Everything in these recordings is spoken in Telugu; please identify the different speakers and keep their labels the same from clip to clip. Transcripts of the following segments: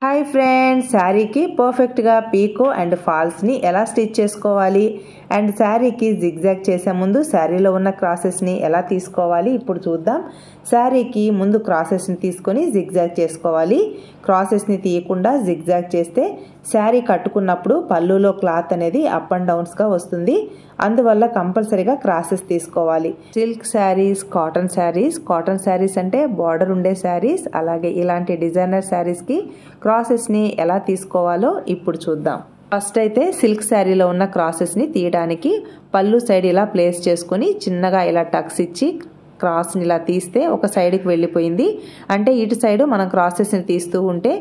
Speaker 1: హాయ్ ఫ్రెండ్స్, శారీకి పర్ఫెక్ట్గా పీకో అండ్ ఫాల్స్ని ఎలా స్టిచ్ చేసుకోవాలి అండ్ శారీకి జిగ్జాగ్ చేసే ముందు శారీలో ఉన్న క్రాసెస్ని ఎలా తీసుకోవాలి ఇప్పుడు చూద్దాం. శారీకి ముందు క్రాసెస్ని తీసుకొని జిగ్జాగ్ చేసుకోవాలి. క్రాసెస్ని తీయకుండా జిగ్జాగ్ చేస్తే శారీ కట్టుకున్నప్పుడు పళ్ళులో క్లాత్ అనేది అప్ అండ్ డౌన్స్గా వస్తుంది. అందువల్ల కంపల్సరీగా క్రాసెస్ తీసుకోవాలి. సిల్క్ శారీస్, కాటన్ శారీస్ అంటే బార్డర్ ఉండే శారీస్, అలాగే ఇలాంటి డిజైనర్ శారీస్కి క్రాసెస్ని ఎలా తీసుకోవాలో ఇప్పుడు చూద్దాం. ఫస్ట్ అయితే సిల్క్ శారీలో ఉన్న క్రాసెస్ని తీయడానికి పళ్ళు సైడ్ ఇలా ప్లేస్ చేసుకొని చిన్నగా ఇలా టక్స్ ఇచ్చి క్రాస్ని ఇలా తీస్తే ఒక సైడ్కి వెళ్ళిపోయింది. అంటే ఇటు సైడు మనం క్రాసెస్ని తీస్తూ ఉంటే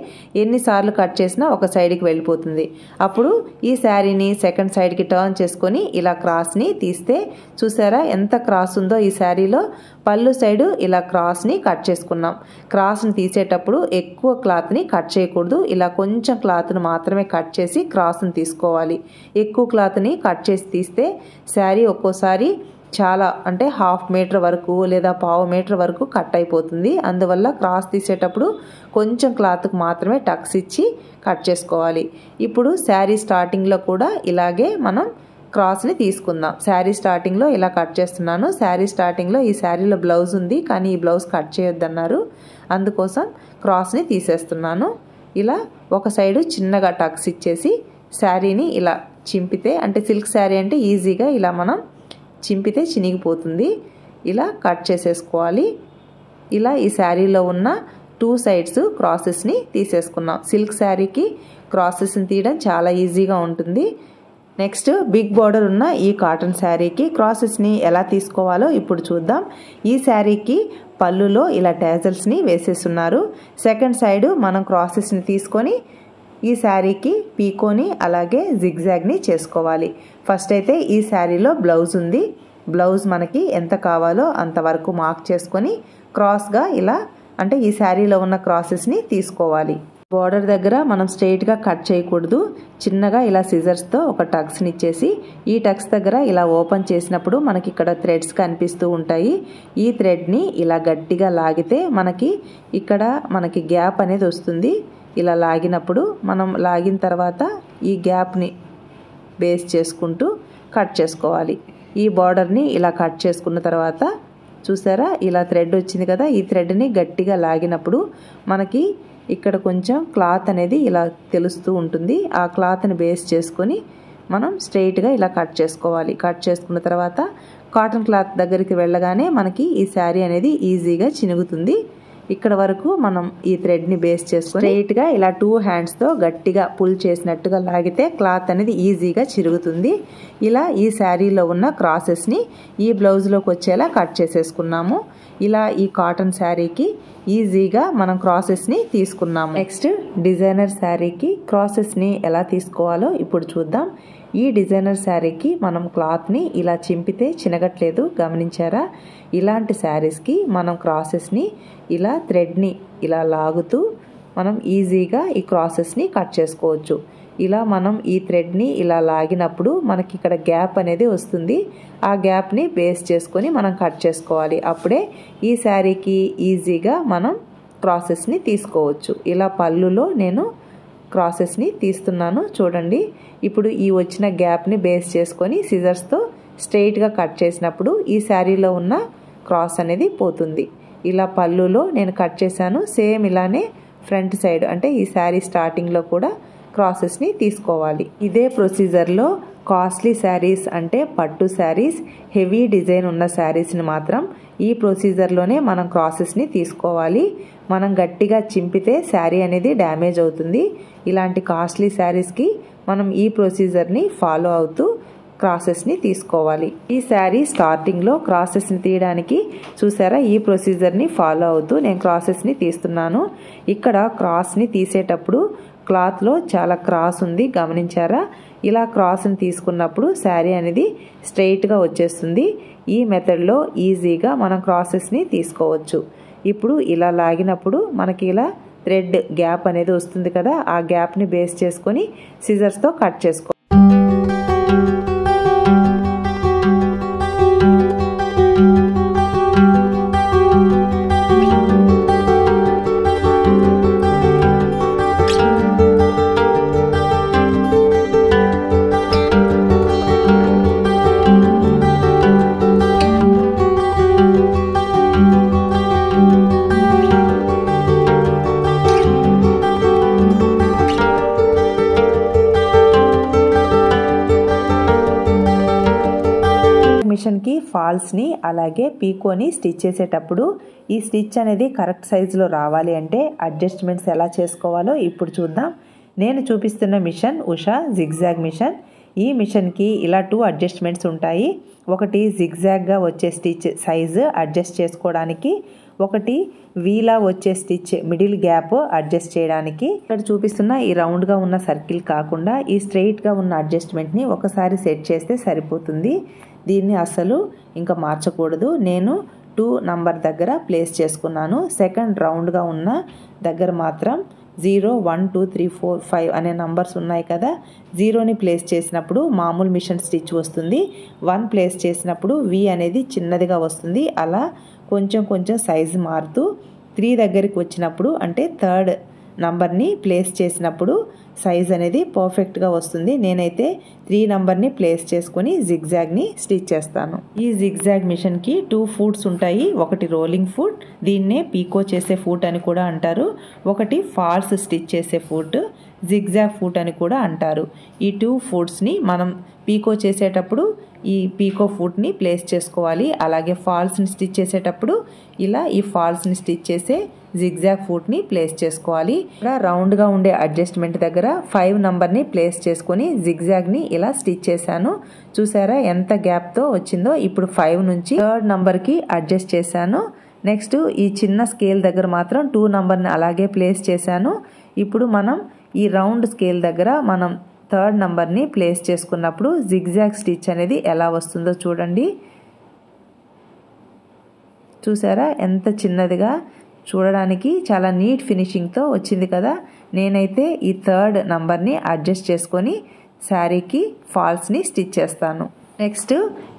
Speaker 1: ఎన్నిసార్లు కట్ చేసినా ఒక సైడ్కి వెళ్ళిపోతుంది. అప్పుడు ఈ శారీని సెకండ్ సైడ్కి టర్న్ చేసుకొని ఇలా క్రాస్ని తీస్తే చూసారా ఎంత క్రాస్ ఉందో ఈ శారీలో. పళ్ళు సైడు ఇలా క్రాస్ని కట్ చేసుకున్నాం. క్రాస్ని తీసేటప్పుడు ఎక్కువ క్లాత్ని కట్ చేయకూడదు. ఇలా కొంచెం క్లాత్ను మాత్రమే కట్ చేసి క్రాస్ని తీసుకోవాలి. ఎక్కువ క్లాత్ని కట్ చేసి తీస్తే శారీ ఒక్కోసారి చాలా అంటే హాఫ్ మీటర్ వరకు లేదా పావు మీటర్ వరకు కట్ అయిపోతుంది. అందువల్ల క్రాస్ తీసేటప్పుడు కొంచెం క్లాత్కి మాత్రమే టక్స్ ఇచ్చి కట్ చేసుకోవాలి. ఇప్పుడు శారీ స్టార్టింగ్లో కూడా ఇలాగే మనం క్రాస్ని తీసుకుందాం. శారీ స్టార్టింగ్లో ఇలా కట్ చేస్తున్నాను. శారీ స్టార్టింగ్లో ఈ శారీలో బ్లౌజ్ ఉంది, కానీ ఈ బ్లౌజ్ కట్ చేయొద్దన్నారు. అందుకోసం క్రాస్ని తీసేస్తున్నాను. ఇలా ఒక సైడు చిన్నగా టక్స్ ఇచ్చేసి శారీని ఇలా చింపితే, అంటే సిల్క్ శారీ అంటే ఈజీగా ఇలా మనం చింపితే చినిగిపోతుంది. ఇలా కట్ చేసేసుకోవాలి. ఇలా ఈ శారీలో ఉన్న 2 సైడ్స్ క్రాసెస్ని తీసేసుకున్నాం. సిల్క్ శారీకి క్రాసెస్ని తీయడం చాలా ఈజీగా ఉంటుంది. నెక్స్ట్ బిగ్ బార్డర్ ఉన్న ఈ కాటన్ శారీకి క్రాసెస్ని ఎలా తీసుకోవాలో ఇప్పుడు చూద్దాం. ఈ శారీకి పళ్ళులో ఇలా టాజల్స్ని వేసేస్తున్నారు. సెకండ్ సైడ్ మనం క్రాసెస్ని తీసుకొని ఈ శారీకి పీకోని అలాగే జిగ్జాగ్ని చేసుకోవాలి. ఫస్ట్ అయితే ఈ శారీలో బ్లౌజ్ ఉంది. బ్లౌజ్ మనకి ఎంత కావాలో అంతవరకు మార్క్ చేసుకొని క్రాస్గా ఇలా అంటే ఈ శారీలో ఉన్న క్రాసెస్ని తీసుకోవాలి. బార్డర్ దగ్గర మనం స్ట్రైట్గా కట్ చేయకూడదు. చిన్నగా ఇలా సిజర్స్తో ఒక టక్స్ని ఇచ్చేసి ఈ టక్స్ దగ్గర ఇలా ఓపెన్ చేసినప్పుడు మనకి ఇక్కడ థ్రెడ్స్ కనిపిస్తూ ఉంటాయి. ఈ థ్రెడ్ని ఇలా గట్టిగా లాగితే మనకి గ్యాప్ అనేది వస్తుంది. ఇలా లాగినప్పుడు మనం లాగిన తర్వాత ఈ గ్యాప్ని బేస్ చేసుకుంటూ కట్ చేసుకోవాలి. ఈ బార్డర్ని ఇలా కట్ చేసుకున్న తర్వాత చూసారా ఇలా థ్రెడ్ వచ్చింది కదా, ఈ థ్రెడ్ని గట్టిగా లాగినప్పుడు మనకి ఇక్కడ కొంచెం క్లాత్ అనేది ఇలా తెలుస్తూ ఉంటుంది. ఆ క్లాత్ని బేస్ చేసుకొని మనం స్ట్రైట్గా ఇలా కట్ చేసుకోవాలి. కట్ చేసుకున్న తర్వాత కాటన్ క్లాత్ దగ్గరికి వెళ్ళగానే మనకి ఈ శారీ అనేది ఈజీగా చినుగుతుంది. ఇక్కడ వరకు మనం ఈ థ్రెడ్ని బేస్ చేసుకొని స్ట్రైట్గా ఇలా 2 హ్యాండ్స్తో గట్టిగా పుల్ చేసినట్టుగా లాగితే క్లాత్ అనేది ఈజీగా చిరుగుతుంది. ఇలా ఈ శారీలో ఉన్న క్రాసెస్ని ఈ బ్లౌజ్లోకి వచ్చేలా కట్ చేసేసుకున్నాము. ఇలా ఈ కాటన్ శారీకి ఈజీగా మనం క్రాసెస్ని తీసుకున్నాము. నెక్స్ట్ డిజైనర్ శారీకి క్రాసెస్ని ఎలా తీసుకోవాలో ఇప్పుడు చూద్దాం. ఈ డిజైనర్ శారీకి మనం క్లాత్ని ఇలా చింపితే చినగట్లేదు, గమనించారా? ఇలాంటి శారీస్కి మనం క్రాసెస్ని ఇలా థ్రెడ్ని ఇలా లాగుతూ మనం ఈజీగా ఈ క్రాసెస్ని కట్ చేసుకోవచ్చు. ఇలా మనం ఈ థ్రెడ్ని ఇలా లాగినప్పుడు మనకి ఇక్కడ గ్యాప్ అనేది వస్తుంది. ఆ గ్యాప్ని బేస్ చేసుకొని మనం కట్ చేసుకోవాలి. అప్పుడే ఈ శారీకి ఈజీగా మనం క్రాసెస్ని తీసుకోవచ్చు. ఇలా పళ్ళులో నేను క్రాసెస్ని తీస్తున్నాను చూడండి. ఇప్పుడు ఈ వచ్చిన గ్యాప్ని బేస్ చేసుకొని సిజర్స్తో స్ట్రైట్గా కట్ చేసినప్పుడు ఈ శారీలో ఉన్న క్రాస్ అనేది పోతుంది. ఇలా పళ్ళులో నేను కట్ చేశాను. సేమ్ ఇలానే ఫ్రంట్ సైడ్ అంటే ఈ శారీ స్టార్టింగ్లో కూడా క్రాసెస్ని తీసుకోవాలి. ఇదే ప్రొసీజర్లో కాస్ట్లీ శారీస్ అంటే పట్టు శారీస్, హెవీ డిజైన్ ఉన్న శారీస్ని మాత్రం ఈ ప్రొసీజర్లోనే మనం క్రాసెస్ని తీసుకోవాలి. మనం గట్టిగా చింపితే శారీ అనేది డ్యామేజ్ అవుతుంది. ఇలాంటి కాస్ట్లీ శారీస్కి మనం ఈ ప్రొసీజర్ని ఫాలో అవుతూ క్రాసెస్ని తీసుకోవాలి. ఈ శారీ స్టార్టింగ్లో క్రాసెస్ని తీయడానికి చూసారా ఈ ప్రొసీజర్ని ఫాలో అవుతూ నేను క్రాసెస్ని తీస్తున్నాను. ఇక్కడ క్రాస్ని తీసేటప్పుడు క్లాత్లో చాలా క్రాస్ ఉంది, గమనించారా? ఇలా క్రాస్ని తీసుకున్నప్పుడు శారీ అనేది స్ట్రైట్గా వచ్చేస్తుంది. ఈ మెథడ్లో ఈజీగా మనం క్రాసెస్ని తీసుకోవచ్చు. ఇప్పుడు ఇలా లాగినప్పుడు మనకి ఇలా థ్రెడ్ గ్యాప్ అనేది వస్తుంది కదా, ఆ గ్యాప్ని బేస్ చేసుకొని సిజర్స్తో కట్ చేసుకో. మిషన్కి ఫాల్స్ని అలాగే పీకోని స్టిచ్ చేసేటప్పుడు ఈ స్టిచ్ అనేది కరెక్ట్ సైజులో రావాలి అంటే అడ్జస్ట్మెంట్స్ ఎలా చేసుకోవాలో ఇప్పుడు చూద్దాం. నేను చూపిస్తున్న మిషన్ ఉషా జిగ్జాగ్ మిషన్. ఈ మిషన్కి ఇలా 2 అడ్జస్ట్మెంట్స్ ఉంటాయి. ఒకటి జిగ్జాగ్గా వచ్చే స్టిచ్ సైజు అడ్జస్ట్ చేసుకోవడానికి, ఒకటి వీలా వచ్చే స్టిచ్ మిడిల్ గ్యాప్ అడ్జస్ట్ చేయడానికి. ఇక్కడ చూపిస్తున్న ఈ రౌండ్గా ఉన్న సర్కిల్ కాకుండా ఈ స్ట్రెయిట్గా ఉన్న అడ్జస్ట్మెంట్ని ఒకసారి సెట్ చేస్తే సరిపోతుంది. దీన్ని అసలు ఇంకా మార్చకూడదు. నేను 2 నంబర్ దగ్గర ప్లేస్ చేసుకున్నాను. సెకండ్ రౌండ్గా ఉన్న దగ్గర మాత్రం 0 1 2 3 4 5 అనే నంబర్స్ ఉన్నాయి కదా, 0ని ప్లేస్ చేసినప్పుడు మామూలు మిషన్ స్టిచ్ వస్తుంది. 1 ప్లేస్ చేసినప్పుడు వి అనేది చిన్నదిగా వస్తుంది. అలా కొంచెం కొంచెం సైజు మారుతూ 3 దగ్గరికి వచ్చినప్పుడు అంటే థర్డ్ నంబర్ని ప్లేస్ చేసినప్పుడు సైజ్ అనేది పర్ఫెక్ట్గా వస్తుంది. నేనైతే 3 నంబర్ని ప్లేస్ చేసుకొని జిగ్జాగ్ని స్టిచ్ చేస్తాను. ఈ జిగ్జాగ్ మిషన్కి 2 ఫూట్స్ ఉంటాయి. ఒకటి రోలింగ్ ఫూట్, దీన్నే పీకో చేసే ఫూట్ అని కూడా అంటారు. ఒకటి ఫాల్స్ స్టిచ్ చేసే ఫూట్, జిగ్జాగ్ ఫూట్ అని కూడా అంటారు. ఈ 2 ఫూట్స్ని మనం పీకో చేసేటప్పుడు ఈ పీకో ఫూట్ని ప్లేస్ చేసుకోవాలి. అలాగే ఫాల్స్ని స్టిచ్ చేసేటప్పుడు ఇలా ఈ ఫాల్స్ని స్టిచ్ చేసే జిగ్జాగ్ ఫూట్ని ప్లేస్ చేసుకోవాలి. ఇక్కడ రౌండ్గా ఉండే అడ్జస్ట్మెంట్ దగ్గర 5 నంబర్ని ప్లేస్ చేసుకొని జిగ్జాగ్ని ఇలా స్టిచ్ చేశాను. చూసారా ఎంత గ్యాప్తో వచ్చిందో. ఇప్పుడు 5 నుంచి థర్డ్ నంబర్కి అడ్జస్ట్ చేశాను. నెక్స్ట్ ఈ చిన్న స్కేల్ దగ్గర మాత్రం 2 నంబర్ని అలాగే ప్లేస్ చేశాను. ఇప్పుడు మనం ఈ రౌండ్ స్కేల్ దగ్గర మనం థర్డ్ నంబర్ని ప్లేస్ చేసుకున్నప్పుడు జిగ్జాగ్ స్టిచ్ అనేది ఎలా వస్తుందో చూడండి. చూసారా ఎంత చిన్నదిగా, చూడడానికి చాలా నీట్ ఫినిషింగ్తో వచ్చింది కదా. నేనైతే ఈ థర్డ్ నంబర్ని అడ్జస్ట్ చేసుకొని శారీకి ఫాల్స్ని స్టిచ్ చేస్తాను. నెక్స్ట్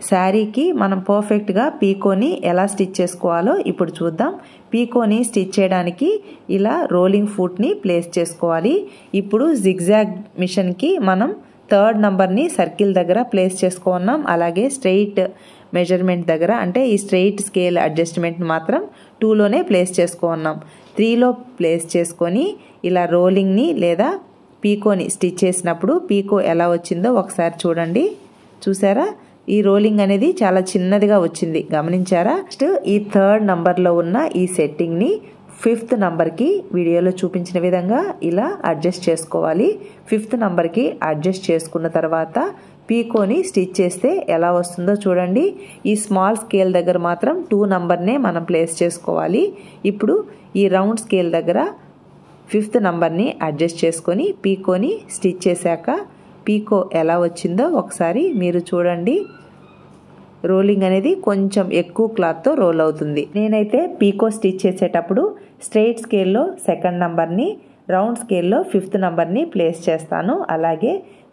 Speaker 1: శారీకి మనం పర్ఫెక్ట్గా పీకోని ఎలా స్టిచ్ చేసుకోవాలో ఇప్పుడు చూద్దాం. పీకోని స్టిచ్ చేయడానికి ఇలా రోలింగ్ ఫూట్ని ప్లేస్ చేసుకోవాలి. ఇప్పుడు జిగ్జాగ్ మిషన్కి మనం థర్డ్ నంబర్ని సర్కిల్ దగ్గర ప్లేస్ చేసుకున్నాం. అలాగే స్ట్రెయిట్ మెజర్మెంట్ దగ్గర అంటే ఈ స్ట్రెయిట్ స్కేల్ అడ్జస్ట్మెంట్ మాత్రం 2లోనే ప్లేస్ చేసుకున్నాం. 3లో ప్లేస్ చేసుకొని ఇలా రోలింగ్ని లేదా పీకోని స్టిచ్ చేసినప్పుడు పీకో ఎలా వచ్చిందో ఒకసారి చూడండి. చూసారా ఈ రోలింగ్ అనేది చాలా చిన్నదిగా వచ్చింది, గమనించారా? నెక్స్ట్ ఈ థర్డ్ నంబర్లో ఉన్న ఈ సెట్టింగ్ని 5th నంబర్కి వీడియోలో చూపించిన విధంగా ఇలా అడ్జస్ట్ చేసుకోవాలి. 5th నంబర్కి అడ్జస్ట్ చేసుకున్న తర్వాత పీకోని స్టిచ్ చేస్తే ఎలా వస్తుందో చూడండి. ఈ స్మాల్ స్కేల్ దగ్గర మాత్రం 2 నంబర్నే మనం ప్లేస్ చేసుకోవాలి. ఇప్పుడు ఈ రౌండ్ స్కేల్ దగ్గర 5th నంబర్ని అడ్జస్ట్ చేసుకొని పీకోని స్టిచ్ చేశాక పీకో ఎలా వచ్చిందో ఒకసారి మీరు చూడండి. రోలింగ్ అనేది కొంచెం ఎక్కువ క్లాత్తో రోల్ అవుతుంది. నేనైతే పీకో స్టిచ్ చేసేటప్పుడు స్ట్రెయిట్ స్కేల్లో సెకండ్ నంబర్ని, రౌండ్ స్కేల్లో 5th నంబర్ని ప్లేస్ చేస్తాను. అలాగే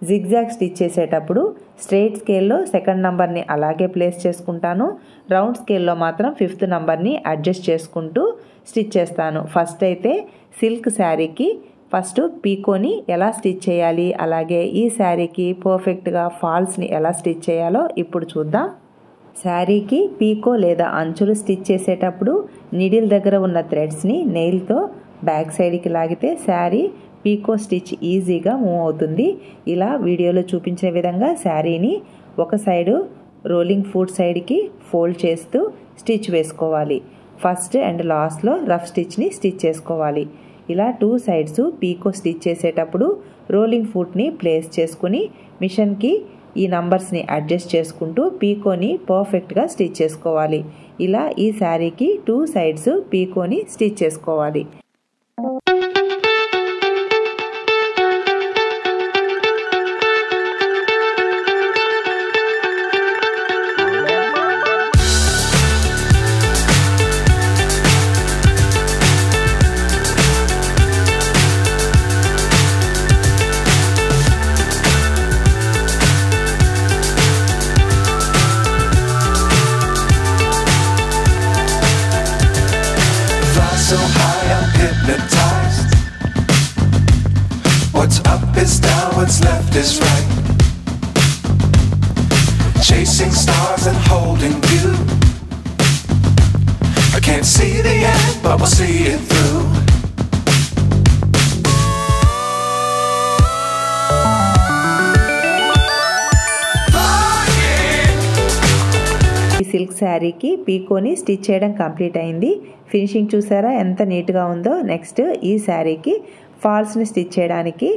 Speaker 1: జిగ్జాగ్ స్టిచ్ చేసేటప్పుడు స్ట్రెయిట్ స్కేల్లో సెకండ్ నంబర్ని అలాగే ప్లేస్ చేసుకుంటాను. రౌండ్ స్కేల్లో మాత్రం 5th నంబర్ని అడ్జస్ట్ చేసుకుంటూ స్టిచ్ చేస్తాను. ఫస్ట్ అయితే సిల్క్ శారీకి ఫస్ట్ పీకోని ఎలా స్టిచ్ చేయాలి, అలాగే ఈ శారీకి పర్ఫెక్ట్గా ఫాల్స్ని ఎలా స్టిచ్ చేయాలో ఇప్పుడు చూద్దాం. శారీకి పీకో లేదా అంచులు స్టిచ్ చేసేటప్పుడు నీడిల్ దగ్గర ఉన్న థ్రెడ్స్ని నెయిల్తో బ్యాక్ సైడ్కి లాగితే శారీ పీకో స్టిచ్ ఈజీగా మూవ్ అవుతుంది. ఇలా వీడియోలో చూపించిన విధంగా శారీని ఒక సైడు రోలింగ్ ఫూట్ సైడ్కి ఫోల్డ్ చేస్తూ స్టిచ్ వేసుకోవాలి. ఫస్ట్ అండ్ లాస్ట్లో రఫ్ స్టిచ్ని స్టిచ్ చేసుకోవాలి. ఇలా 2 సైడ్స్ పీకో స్టిచ్ చేసేటప్పుడు రోలింగ్ ఫూట్ని ప్లేస్ చేసుకుని మిషన్కి ఈ నంబర్స్ని అడ్జస్ట్ చేసుకుంటూ పీకోని పర్ఫెక్ట్గా స్టిచ్ చేసుకోవాలి. ఇలా ఈ శారీకి 2 సైడ్స్ పీకోని స్టిచ్ చేసుకోవాలి.
Speaker 2: So high I'm hypnotized. What's up is down, what's left is right. Chasing stars and holding you. I can't see the end, but we'll see it through. Flying
Speaker 1: silk శారీకి పీకోని స్టిచ్ చేయడం కంప్లీట్ అయింది. ఫినిషింగ్ చూసారా ఎంత నీట్గా ఉందో. నెక్స్ట్ ఈ శారీకి ఫాల్స్ని స్టిచ్ చేయడానికి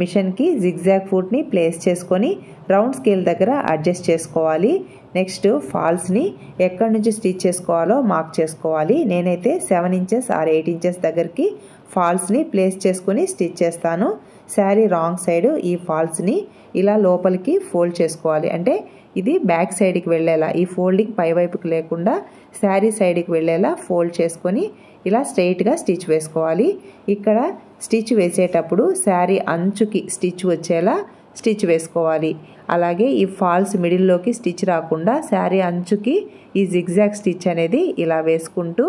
Speaker 1: మిషన్కి జిగ్జాగ్ ఫుట్ని ప్లేస్ చేసుకొని రౌండ్ స్కేల్ దగ్గర అడ్జస్ట్ చేసుకోవాలి. నెక్స్ట్ ఫాల్స్ని ఎక్కడి నుంచి స్టిచ్ చేసుకోవాలో మార్క్ చేసుకోవాలి. నేనైతే 7 ఇంచెస్ ఆర్ 8 ఇంచెస్ దగ్గరికి ఫాల్స్ని ప్లేస్ చేసుకుని స్టిచ్ చేస్తాను. శారీ రాంగ్ సైడ్ ఈ ఫాల్స్ని ఇలా లోపలికి ఫోల్డ్ చేసుకోవాలి. అంటే ఇది బ్యాక్ సైడ్కి వెళ్ళేలా, ఈ ఫోల్డింగ్ పై వైపుకి లేకుండా శారీ సైడ్కి వెళ్ళేలా ఫోల్డ్ చేసుకొని ఇలా స్ట్రైట్గా స్టిచ్ వేసుకోవాలి. ఇక్కడ స్టిచ్ వేసేటప్పుడు శారీ అంచుకి స్టిచ్ వచ్చేలా స్టిచ్ వేసుకోవాలి. అలాగే ఈ ఫాల్స్ మిడిల్లోకి స్టిచ్ రాకుండా శారీ అంచుకి ఈ జిగ్జాగ్ స్టిచ్ అనేది ఇలా వేసుకుంటూ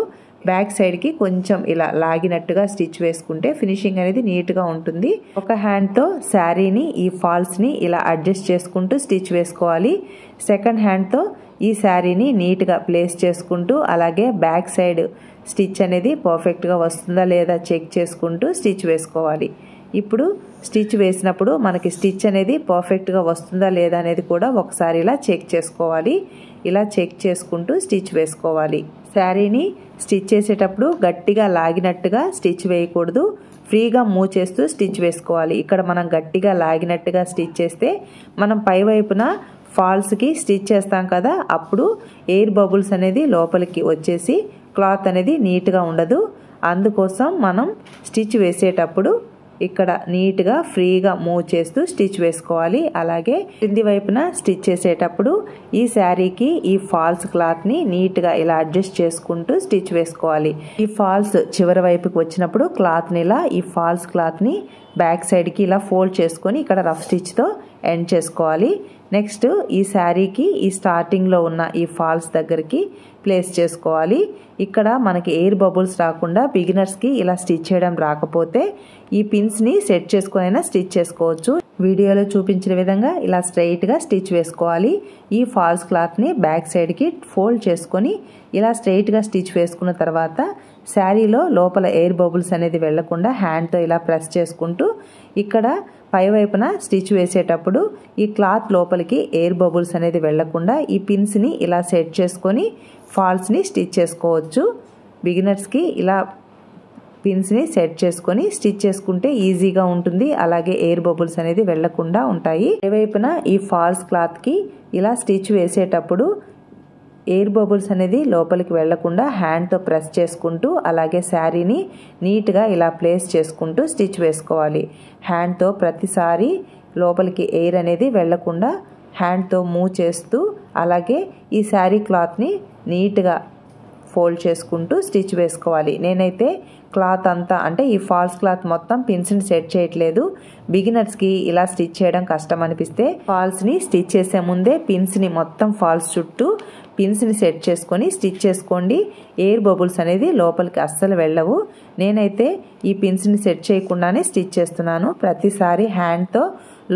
Speaker 1: బ్యాక్ సైడ్కి కొంచెం ఇలా లాగినట్టుగా స్టిచ్ వేసుకుంటే ఫినిషింగ్ అనేది నీట్గా ఉంటుంది. ఒక హ్యాండ్తో శారీని ఈ ఫాల్స్ని ఇలా అడ్జస్ట్ చేసుకుంటూ స్టిచ్ వేసుకోవాలి. సెకండ్ హ్యాండ్తో ఈ శారీని నీట్గా ప్లేస్ చేసుకుంటూ అలాగే బ్యాక్ సైడ్ స్టిచ్ అనేది పర్ఫెక్ట్గా వస్తుందా లేదా చెక్ చేసుకుంటూ స్టిచ్ వేసుకోవాలి. ఇప్పుడు స్టిచ్ వేసినప్పుడు మనకి స్టిచ్ అనేది పర్ఫెక్ట్గా వస్తుందా లేదా అనేది కూడా ఒకసారి ఇలా చెక్ చేసుకోవాలి. ఇలా చెక్ చేసుకుంటూ స్టిచ్ వేసుకోవాలి. శారీని స్టిచ్ చేసేటప్పుడు గట్టిగా లాగినట్టుగా స్టిచ్ వేయకూడదు. ఫ్రీగా మూవ్ చేస్తూ స్టిచ్ వేసుకోవాలి. ఇక్కడ మనం గట్టిగా లాగినట్టుగా స్టిచ్ చేస్తే మనం పై వైపున ఫాల్స్కి స్టిచ్ చేస్తాం కదా, అప్పుడు ఎయిర్ బబుల్స్ అనేది లోపలికి వచ్చేసి క్లాత్ అనేది నీట్గా ఉండదు. అందుకోసం మనం స్టిచ్ వేసేటప్పుడు ఇక్కడ నీట్గా ఫ్రీగా మూవ్ చేస్తూ స్టిచ్ వేసుకోవాలి. అలాగే కింది వైపున స్టిచ్ చేసేటప్పుడు ఈ శారీకి ఈ ఫాల్స్ క్లాత్ని నీట్గా ఇలా అడ్జస్ట్ చేసుకుంటూ స్టిచ్ వేసుకోవాలి. ఈ ఫాల్స్ చివరి వైపుకి వచ్చినప్పుడు క్లాత్ని ఇలా ఈ ఫాల్స్ క్లాత్ని బ్యాక్ సైడ్కి ఇలా ఫోల్డ్ చేసుకొని ఇక్కడ రఫ్ స్టిచ్తో ఎండ్ చేసుకోవాలి. నెక్స్ట్ ఈ శారీకి ఈ స్టార్టింగ్లో ఉన్న ఈ ఫాల్స్ దగ్గరికి ప్లేస్ చేసుకోవాలి. ఇక్కడ మనకి ఎయిర్ బబుల్స్ రాకుండా బిగినర్స్కి ఇలా స్టిచ్ చేయడం రాకపోతే ఈ పిన్స్ని సెట్ చేసుకునైనా స్టిచ్ చేసుకోవచ్చు. వీడియోలో చూపించిన విధంగా ఇలా స్ట్రైట్గా స్టిచ్ వేసుకోవాలి. ఈ ఫాల్స్ క్లాత్ని బ్యాక్ సైడ్కి ఫోల్డ్ చేసుకొని ఇలా స్ట్రైట్గా స్టిచ్ వేసుకున్న తర్వాత శారీలో లోపల ఎయిర్ బబుల్స్ అనేది వెళ్లకుండా హ్యాండ్తో ఇలా ప్రెస్ చేసుకుంటూ ఇక్కడ పై వైపున స్టిచ్ వేసేటప్పుడు ఈ క్లాత్ లోపలికి ఎయిర్ బబుల్స్ అనేది వెళ్లకుండా ఈ పిన్స్ని ఇలా సెట్ చేసుకొని ఫాల్స్ని స్టిచ్ చేసుకోవచ్చు. బిగినర్స్కి ఇలా పిన్స్ని సెట్ చేసుకొని స్టిచ్ చేసుకుంటే ఈజీగా ఉంటుంది. అలాగే ఎయిర్ బబుల్స్ అనేది వెళ్లకుండా ఉంటాయి. ఏ వైపున ఈ ఫాల్స్ క్లాత్కి ఇలా స్టిచ్ వేసేటప్పుడు ఎయిర్ బబుల్స్ అనేది లోపలికి వెళ్లకుండా హ్యాండ్తో ప్రెస్ చేసుకుంటూ అలాగే శారీని నీట్గా ఇలా ప్లేస్ చేసుకుంటూ స్టిచ్ వేసుకోవాలి. హ్యాండ్తో ప్రతిసారి లోపలికి ఎయిర్ అనేది వెళ్లకుండా హ్యాండ్తో మూవ్ చేస్తూ అలాగే ఈ శారీ క్లాత్ని నీట్గా ఫోల్డ్ చేసుకుంటూ స్టిచ్ వేసుకోవాలి. నేనైతే క్లాత్ అంతా అంటే ఈ ఫాల్స్ క్లాత్ మొత్తం పిన్స్ని సెట్ చేయట్లేదు. బిగినర్స్కి ఇలా స్టిచ్ చేయడం కష్టం అనిపిస్తే ఫాల్స్ని స్టిచ్ చేసే ముందే పిన్స్ని మొత్తం ఫాల్స్ చుట్టూ పిన్స్ని సెట్ చేసుకొని స్టిచ్ చేసుకోండి. ఎయిర్ బబుల్స్ అనేది లోపలికి అస్సలు వెళ్ళవు. నేనైతే ఈ పిన్స్ని సెట్ చేయకుండానే స్టిచ్ చేస్తున్నాను. ప్రతిసారి హ్యాండ్తో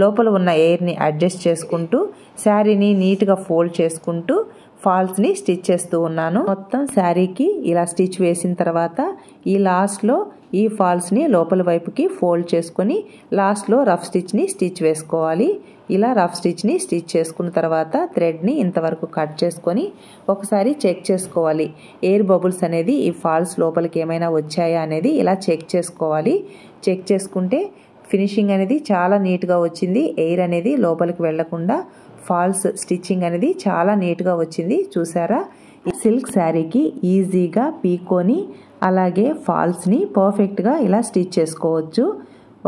Speaker 1: లోపల ఉన్న ఎయిర్ని అడ్జస్ట్ చేసుకుంటూ శారీని నీట్గా ఫోల్డ్ చేసుకుంటూ ఫాల్స్ని స్టిచ్ చేస్తూ ఉన్నాను. మొత్తం శారీకి ఇలా స్టిచ్ వేసిన తర్వాత ఈ లాస్ట్లో ఈ ఫాల్స్ని లోపల వైపుకి ఫోల్డ్ చేసుకొని లాస్ట్లో రఫ్ స్టిచ్ని స్టిచ్ వేసుకోవాలి. ఇలా రఫ్ స్టిచ్ని స్టిచ్ చేసుకున్న తర్వాత థ్రెడ్ని ఇంతవరకు కట్ చేసుకొని ఒకసారి చెక్ చేసుకోవాలి. ఎయిర్ బబుల్స్ అనేది ఈ ఫాల్స్ లోపలికి ఏమైనా వచ్చాయా అనేది ఇలా చెక్ చేసుకోవాలి. చెక్ చేసుకుంటే ఫినిషింగ్ అనేది చాలా నీట్గా వచ్చింది. ఎయిర్ అనేది లోపలికి వెళ్లకుండా ఫాల్స్ స్టిచ్చింగ్ అనేది చాలా నీట్గా వచ్చింది. చూసారా, సిల్క్ శారీకి ఈజీగా పీకోని అలాగే ఫాల్స్ని పర్ఫెక్ట్గా ఇలా స్టిచ్ చేసుకోవచ్చు.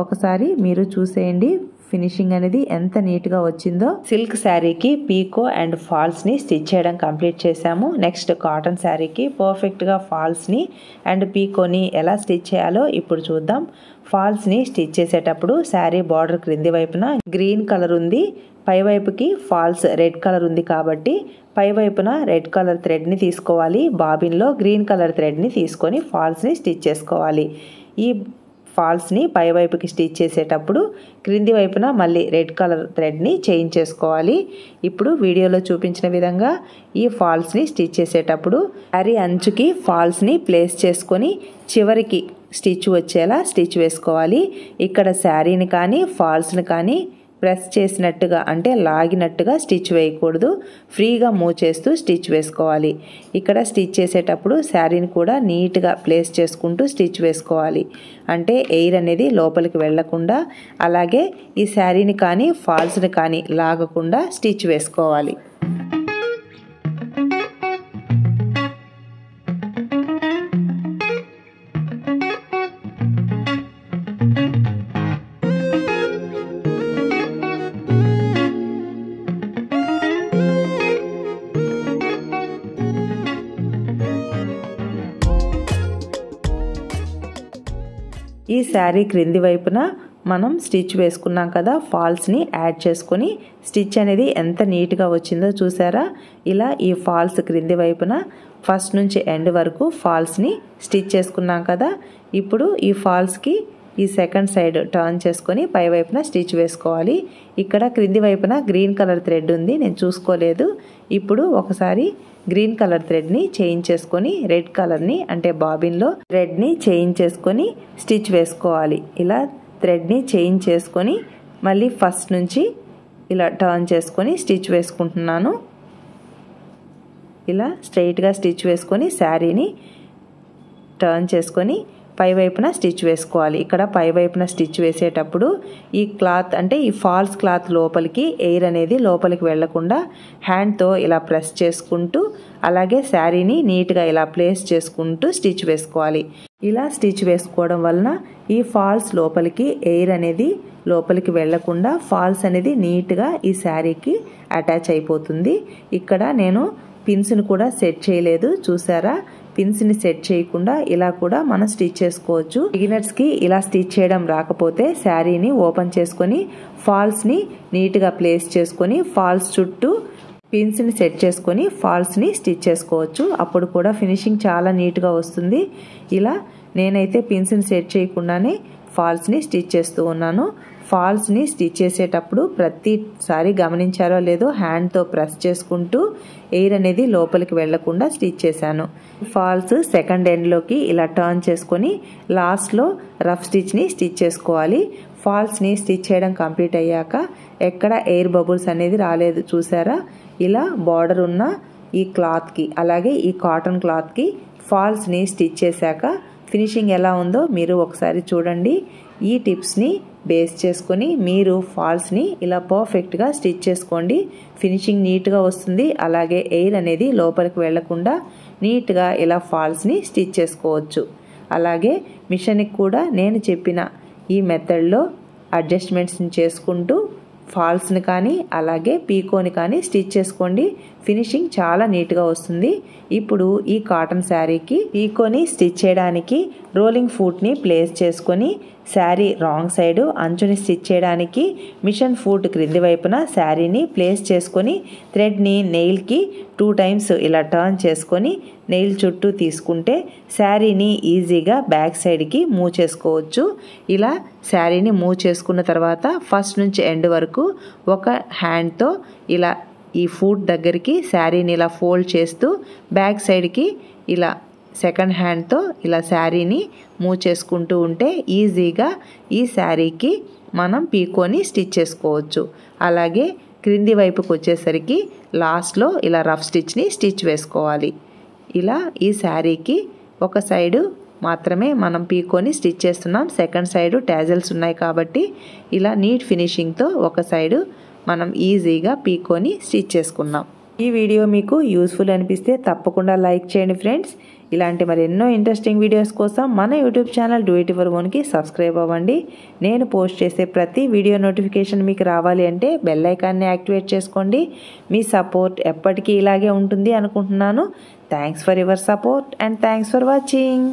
Speaker 1: ఒకసారి మీరు చూసేయండి ఫినిషింగ్ అనేది ఎంత నీట్గా వచ్చిందో. సిల్క్ శారీకి పీకో అండ్ ఫాల్స్ని స్టిచ్ చేయడం కంప్లీట్ చేశాము. నెక్స్ట్ కాటన్ శారీకి పర్ఫెక్ట్గా ఫాల్స్ని అండ్ పీకోని ఎలా స్టిచ్ చేయాలో ఇప్పుడు చూద్దాం. ఫాల్స్ని స్టిచ్ చేసేటప్పుడు శారీ బార్డర్ క్రింది వైపున గ్రీన్ కలర్ ఉంది, పై వైపుకి ఫాల్స్ రెడ్ కలర్ ఉంది కాబట్టి పై వైపున రెడ్ కలర్ థ్రెడ్ని తీసుకోవాలి. బాబిన్లో గ్రీన్ కలర్ థ్రెడ్ని తీసుకొని ఫాల్స్ని స్టిచ్ చేసుకోవాలి. ఈ ఫాల్స్ని పై వైపుకి స్టిచ్ చేసేటప్పుడు క్రింది వైపున మళ్ళీ రెడ్ కలర్ థ్రెడ్ని చేంజ్ చేసుకోవాలి. ఇప్పుడు వీడియోలో చూపించిన విధంగా ఈ ఫాల్స్ని స్టిచ్ చేసేటప్పుడు శారీ అంచుకి ఫాల్స్ని ప్లేస్ చేసుకొని చివరికి స్టిచ్ వచ్చేలా స్టిచ్ వేసుకోవాలి. ఇక్కడ శారీని కానీ ఫాల్స్ని కానీ ప్రెస్ చేసినట్టుగా అంటే లాగినట్టుగా స్టిచ్ వేయకూడదు. ఫ్రీగా మూవ్ చేస్తూ స్టిచ్ వేసుకోవాలి. ఇక్కడ స్టిచ్ చేసేటప్పుడు శారీని కూడా నీట్గా ప్లేస్ చేసుకుంటూ స్టిచ్ వేసుకోవాలి. అంటే ఎయిర్ అనేది లోపలికి వెళ్లకుండా, అలాగే ఈ శారీని కానీ ఫాల్స్ని కానీ లాగకుండా స్టిచ్ వేసుకోవాలి. ఈ శారీ క్రింది వైపున మనం స్టిచ్ వేసుకున్నాం కదా, ఫాల్స్ని యాడ్ చేసుకొని స్టిచ్ అనేది ఎంత నీట్గా వచ్చిందో చూసారా. ఇలా ఈ ఫాల్స్ క్రింది వైపున ఫస్ట్ నుంచి ఎండ్ వరకు ఫాల్స్ని స్టిచ్ చేసుకున్నాం కదా. ఇప్పుడు ఈ ఫాల్స్కి ఈ సెకండ్ సైడ్ టర్న్ చేసుకొని పై వైపున స్టిచ్ వేసుకోవాలి. ఇక్కడ క్రింది వైపున గ్రీన్ కలర్ థ్రెడ్ ఉంది, నేను చూసుకోలేదు. ఇప్పుడు ఒకసారి గ్రీన్ కలర్ థ్రెడ్ని చేంజ్ చేసుకొని రెడ్ కలర్ని అంటే బాబిన్లో థ్రెడ్ని చేంజ్ చేసుకొని స్టిచ్ వేసుకోవాలి. ఇలా థ్రెడ్ని చేంజ్ చేసుకొని మళ్ళీ ఫస్ట్ నుంచి ఇలా టర్న్ చేసుకొని స్టిచ్ వేసుకుంటున్నాను. ఇలా స్ట్రైట్గా స్టిచ్ వేసుకొని శారీని టర్న్ చేసుకొని పై వైపున స్టిచ్ వేసుకోవాలి. ఇక్కడ పై వైపున స్టిచ్ వేసేటప్పుడు ఈ క్లాత్ అంటే ఈ ఫాల్స్ క్లాత్ లోపలికి ఎయిర్ అనేది లోపలికి వెళ్లకుండా హ్యాండ్తో ఇలా ప్రెస్ చేసుకుంటూ, అలాగే శారీని నీట్గా ఇలా ప్లేస్ చేసుకుంటూ స్టిచ్ వేసుకోవాలి. ఇలా స్టిచ్ వేసుకోవడం వలన ఈ ఫాల్స్ లోపలికి ఎయిర్ అనేది లోపలికి వెళ్లకుండా ఫాల్స్ అనేది నీట్గా ఈ శారీకి అటాచ్ అయిపోతుంది. ఇక్కడ నేను పిన్స్ని కూడా సెట్ చేయలేదు, చూసారా. పిన్స్ని సెట్ చేయకుండా ఇలా కూడా మనం స్టిచ్ చేసుకోవచ్చు. బిగినర్స్కి ఇలా స్టిచ్ చేయడం రాకపోతే శారీని ఓపెన్ చేసుకొని ఫాల్స్ని నీట్గా ప్లేస్ చేసుకొని ఫాల్స్ చుట్టూ పిన్స్ని సెట్ చేసుకొని ఫాల్స్ని స్టిచ్ చేసుకోవచ్చు. అప్పుడు కూడా ఫినిషింగ్ చాలా నీట్గా వస్తుంది. ఇలా నేనైతే పిన్స్ని సెట్ చేయకుండానే ఫాల్స్ని స్టిచ్ చేస్తూ ఉన్నాను. ఫాల్స్ని స్టిచ్ చేసేటప్పుడు ప్రతిసారి గమనించారో లేదో హ్యాండ్తో ప్రెస్ చేసుకుంటూ ఎయిర్ అనేది లోపలికి వెళ్లకుండా స్టిచ్ చేశాను. ఫాల్స్ సెకండ్ ఎండ్లోకి ఇలా టర్న్ చేసుకొని లాస్ట్లో రఫ్ స్టిచ్ని స్టిచ్ చేసుకోవాలి. ఫాల్స్ని స్టిచ్ చేయడం కంప్లీట్ అయ్యాక ఎక్కడ ఎయిర్ బబుల్స్ అనేది రాలేదు, చూసారా. ఇలా బార్డర్ ఉన్న ఈ క్లాత్కి అలాగే ఈ కాటన్ క్లాత్కి ఫాల్స్ని స్టిచ్ చేశాక ఫినిషింగ్ ఎలా ఉందో మీరు ఒకసారి చూడండి. ఈ టిప్స్ని బేస్ చేసుకొని మీరు ఫాల్స్ని ఇలా పర్ఫెక్ట్గా స్టిచ్ చేసుకోండి. ఫినిషింగ్ నీట్గా వస్తుంది. అలాగే ఎయిర్ అనేది లోపలికి వెళ్లకుండా నీట్గా ఇలా ఫాల్స్ని స్టిచ్ చేసుకోవచ్చు. అలాగే మిషన్కి కూడా నేను చెప్పిన ఈ మెథడ్లో అడ్జస్ట్మెంట్స్ని చేసుకుంటూ ఫాల్స్ని కానీ అలాగే పీకోని కానీ స్టిచ్ చేసుకోండి. ఫినిషింగ్ చాలా నీట్గా వస్తుంది. ఇప్పుడు ఈ కాటన్ శారీకి పీకోని స్టిచ్ చేయడానికి రోలింగ్ ఫూట్ని ప్లేస్ చేసుకొని శారీ రాంగ్ సైడ్ అంచుని స్టిచ్ చేయడానికి మిషన్ ఫూట్ క్రింది వైపున శారీని ప్లేస్ చేసుకొని థ్రెడ్ని నెయిల్కి 2 టైమ్స్ ఇలా టర్న్ చేసుకొని నెయిల్ చుట్టూ తీసుకుంటే శారీని ఈజీగా బ్యాక్ సైడ్కి మూవ్ చేసుకోవచ్చు. ఇలా శారీని మూవ్ చేసుకున్న తర్వాత ఫస్ట్ నుంచి ఎండ్ వరకు ఒక హ్యాండ్తో ఇలా ఈ ఫూట్ దగ్గరికి శారీని ఇలా ఫోల్డ్ చేస్తూ బ్యాక్ సైడ్కి ఇలా సెకండ్ హ్యాండ్తో ఇలా శారీని మూవ్ చేసుకుంటూ ఉంటే ఈజీగా ఈ శారీకి మనం పీకోని స్టిచ్ చేసుకోవచ్చు. అలాగే క్రింది వైపుకి వచ్చేసరికి లాస్ట్లో ఇలా రఫ్ స్టిచ్ని స్టిచ్ వేసుకోవాలి. ఇలా ఈ శారీకి ఒక సైడు మాత్రమే మనం పీకోని స్టిచ్ చేస్తున్నాం, సెకండ్ సైడు టాజల్స్ ఉన్నాయి కాబట్టి ఇలా నీట్ ఫినిషింగ్తో ఒక సైడు మనం ఈజీగా పీకోని స్టిచ్ చేసుకున్నాం. ఈ వీడియో మీకు యూస్ఫుల్ అనిపిస్తే తప్పకుండా లైక్ చేయండి ఫ్రెండ్స్. ఇలాంటి మరెన్నో ఇంట్రెస్టింగ్ వీడియోస్ కోసం మన యూట్యూబ్ ఛానల్ Doityourownకి సబ్స్క్రైబ్ అవ్వండి. నేను పోస్ట్ చేసే ప్రతి వీడియో నోటిఫికేషన్ మీకు రావాలి అంటే బెల్ ఐకాన్ని యాక్టివేట్ చేసుకోండి. మీ సపోర్ట్ ఎప్పటికీ ఇలాగే ఉంటుంది అనుకుంటున్నాను. Thanks for your support and thanks for watching.